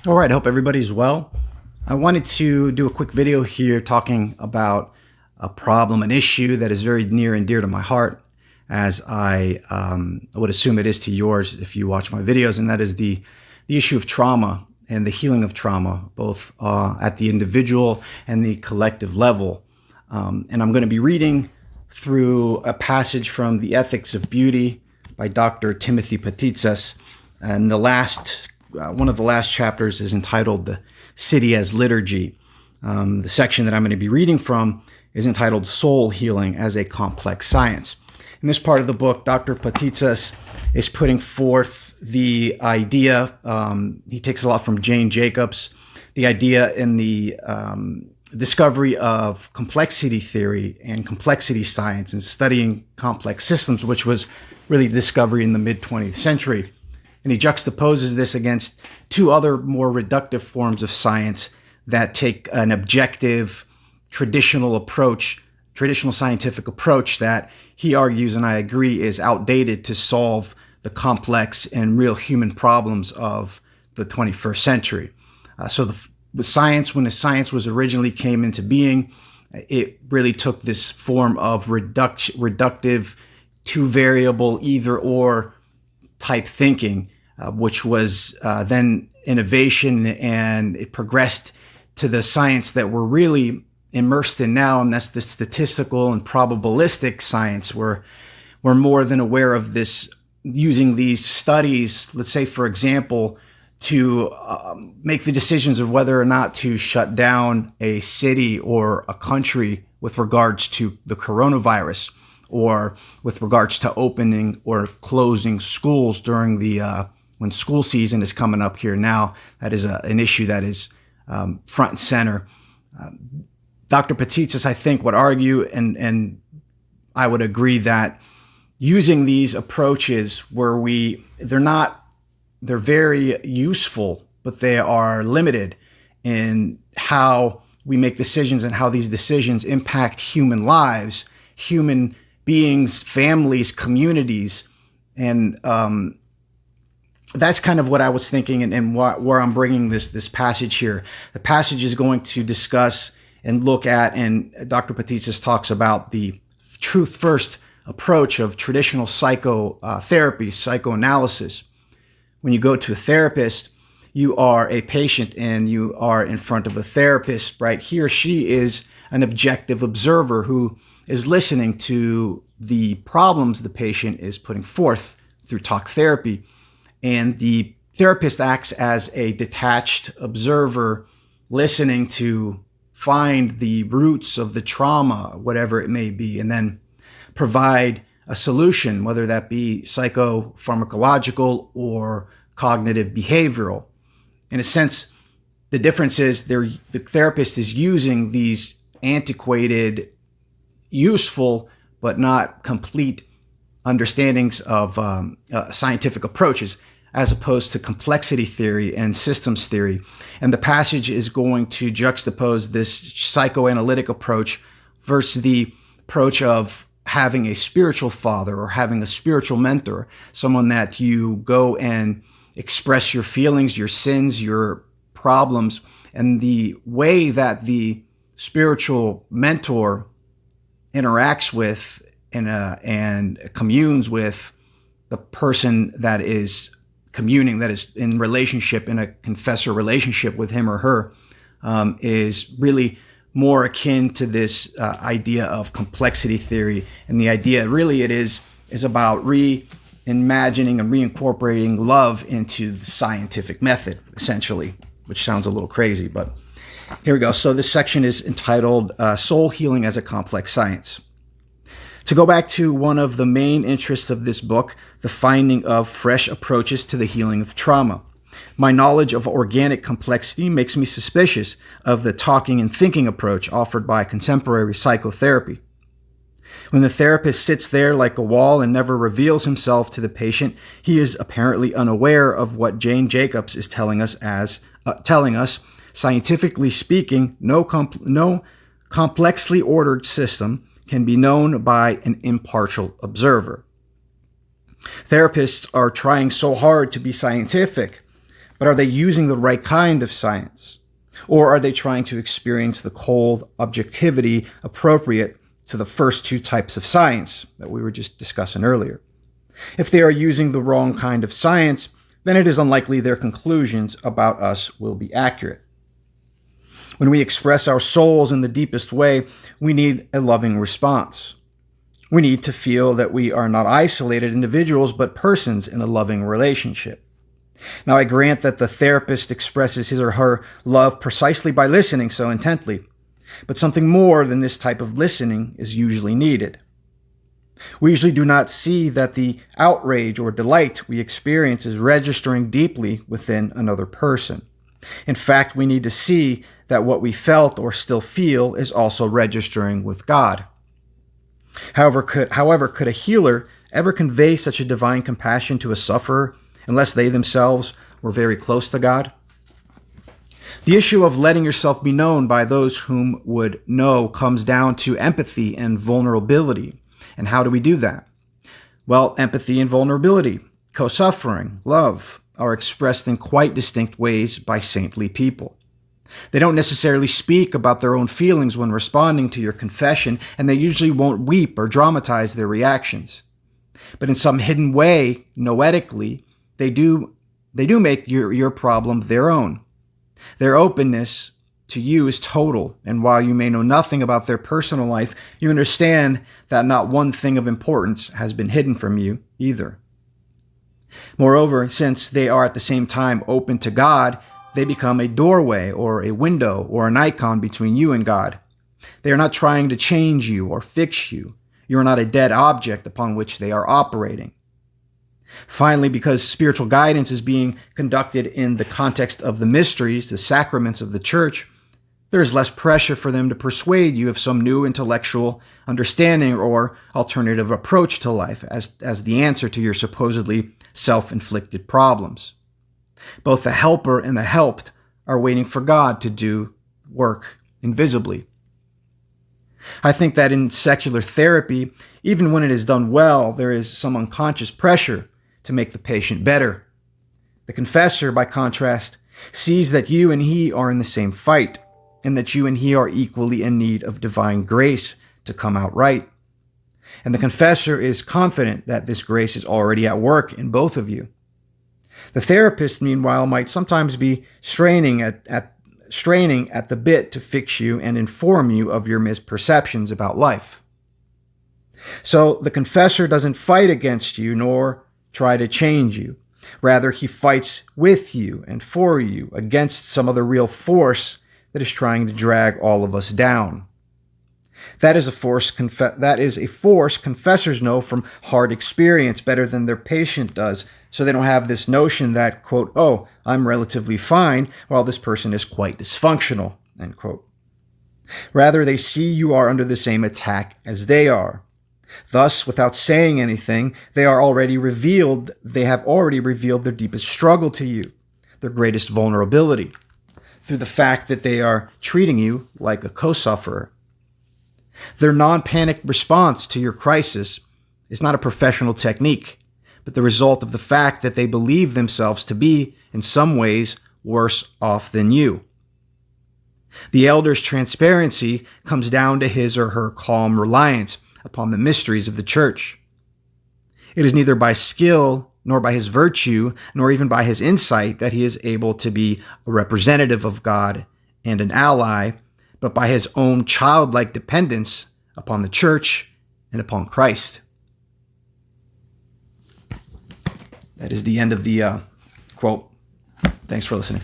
All right, I hope everybody's well. I wanted to do a quick video here talking about a problem, an issue that is very near and dear to my heart, as I would assume it is to yours if you watch my videos, and that is the issue of trauma and the healing of trauma, both at the individual and the collective level. And I'm going to be reading through a passage from The Ethics of Beauty by Dr. Timothy Patitsas, and one of the last chapters is entitled The City as Liturgy. The section that I'm going to be reading from is entitled Soul Healing as a Complex Science. In this part of the book, Dr. Patitsas is putting forth the idea, he takes a lot from Jane Jacobs, the idea in the discovery of complexity theory and complexity science and studying complex systems, which was really discovery in the mid-20th century. And he juxtaposes this against two other more reductive forms of science that take an objective, traditional scientific approach that he argues, and I agree, is outdated to solve the complex and real human problems of the 21st century. When science was originally came into being, it really took this form of reductive, two variable, either or type thinking, which was then innovation, and it progressed to the science that we're really immersed in now, and that's the statistical and probabilistic science. We're more than aware of this, using these studies, let's say, for example, to make the decisions of whether or not to shut down a city or a country with regards to the coronavirus, or with regards to opening or closing schools during the when school season is coming up here now. That is an issue that is front and center. Dr. Patitsas, I think, would argue, and I would agree, that using these approaches where they're very useful, but they are limited in how we make decisions and how these decisions impact human lives, human beings, families, communities. And that's kind of what I was thinking, and where I'm bringing this passage here. The passage is going to discuss and look at, and Dr. Patitsas talks about the truth first approach of traditional psychotherapy, psychoanalysis. When you go to a therapist, you are a patient and you are in front of a therapist, right? He or she is an objective observer who is listening to the problems the patient is putting forth through talk therapy. And the therapist acts as a detached observer, listening to find the roots of the trauma, whatever it may be, and then provide a solution, whether that be psychopharmacological or cognitive behavioral. In a sense, the difference is the therapist is using these antiquated, useful, but not complete understandings of scientific approaches, as opposed to complexity theory and systems theory. And the passage is going to juxtapose this psychoanalytic approach versus the approach of having a spiritual father or having a spiritual mentor, someone that you go and express your feelings, your sins, your problems. And the way that the spiritual mentor interacts with and communes with the person that is communing, that is in relationship, in a confessor relationship with him or her, is really more akin to this idea of complexity theory. And the idea really it is about reimagining and reincorporating love into the scientific method, essentially, which sounds a little crazy, but here we go. So this section is entitled Soul Healing as a Complex Science. To go back to one of the main interests of this book, the finding of fresh approaches to the healing of trauma. My knowledge of organic complexity makes me suspicious of the talking and thinking approach offered by contemporary psychotherapy. When the therapist sits there like a wall and never reveals himself to the patient, he is apparently unaware of what Jane Jacobs is telling us. Scientifically speaking, no complexly ordered system can be known by an impartial observer. Therapists are trying so hard to be scientific, But are they using the right kind of science? Or are they trying to experience the cold objectivity appropriate to the first two types of science that we were just discussing earlier? If they are using the wrong kind of science, then it is unlikely their conclusions about us will be accurate. When we express our souls in the deepest way, we need a loving response. We need to feel that we are not isolated individuals, but persons in a loving relationship. Now, I grant that the therapist expresses his or her love precisely by listening so intently, but something more than this type of listening is usually needed. We usually do not see that the outrage or delight we experience is registering deeply within another person. In fact, we need to see that what we felt or still feel is also registering with God. However, could a healer ever convey such a divine compassion to a sufferer unless they themselves were very close to God? The issue of letting yourself be known by those whom would know comes down to empathy and vulnerability. And how do we do that? Well, empathy and vulnerability, co-suffering, love, are expressed in quite distinct ways by saintly people. They don't necessarily speak about their own feelings when responding to your confession, and they usually won't weep or dramatize their reactions. But in some hidden way, noetically, they do make your problem their own. Their openness to you is total, and while you may know nothing about their personal life, you understand that not one thing of importance has been hidden from you either. Moreover, since they are at the same time open to God, they become a doorway or a window or an icon between you and God. They are not trying to change you or fix you. You are not a dead object upon which they are operating. Finally, because spiritual guidance is being conducted in the context of the mysteries, the sacraments of the church, there is less pressure for them to persuade you of some new intellectual understanding or alternative approach to life as the answer to your supposedly self-inflicted problems. Both the helper and the helped are waiting for God to do work invisibly. I think that in secular therapy, even when it is done well, there is some unconscious pressure to make the patient better. The confessor, by contrast, sees that you and he are in the same fight, and that you and he are equally in need of divine grace to come out right. And the confessor is confident that this grace is already at work in both of you. The therapist, meanwhile, might sometimes be straining at the bit to fix you and inform you of your misperceptions about life. So the confessor doesn't fight against you nor try to change you. Rather, he fights with you and for you against some other real force that is trying to drag all of us down. That is a force confessors know from hard experience better than their patient does, so they don't have this notion that, quote, oh, I'm relatively fine, while this person is quite dysfunctional, end quote. Rather, they see you are under the same attack as they are. Thus, without saying anything, they have already revealed their deepest struggle to you, their greatest vulnerability, through the fact that they are treating you like a co-sufferer. Their non-panic response to your crisis is not a professional technique, but the result of the fact that they believe themselves to be, in some ways, worse off than you. The elder's transparency comes down to his or her calm reliance upon the mysteries of the church. It is neither by skill, nor by his virtue, nor even by his insight that he is able to be a representative of God and an ally, but by his own childlike dependence upon the church and upon Christ. That is the end of the quote. Thanks for listening.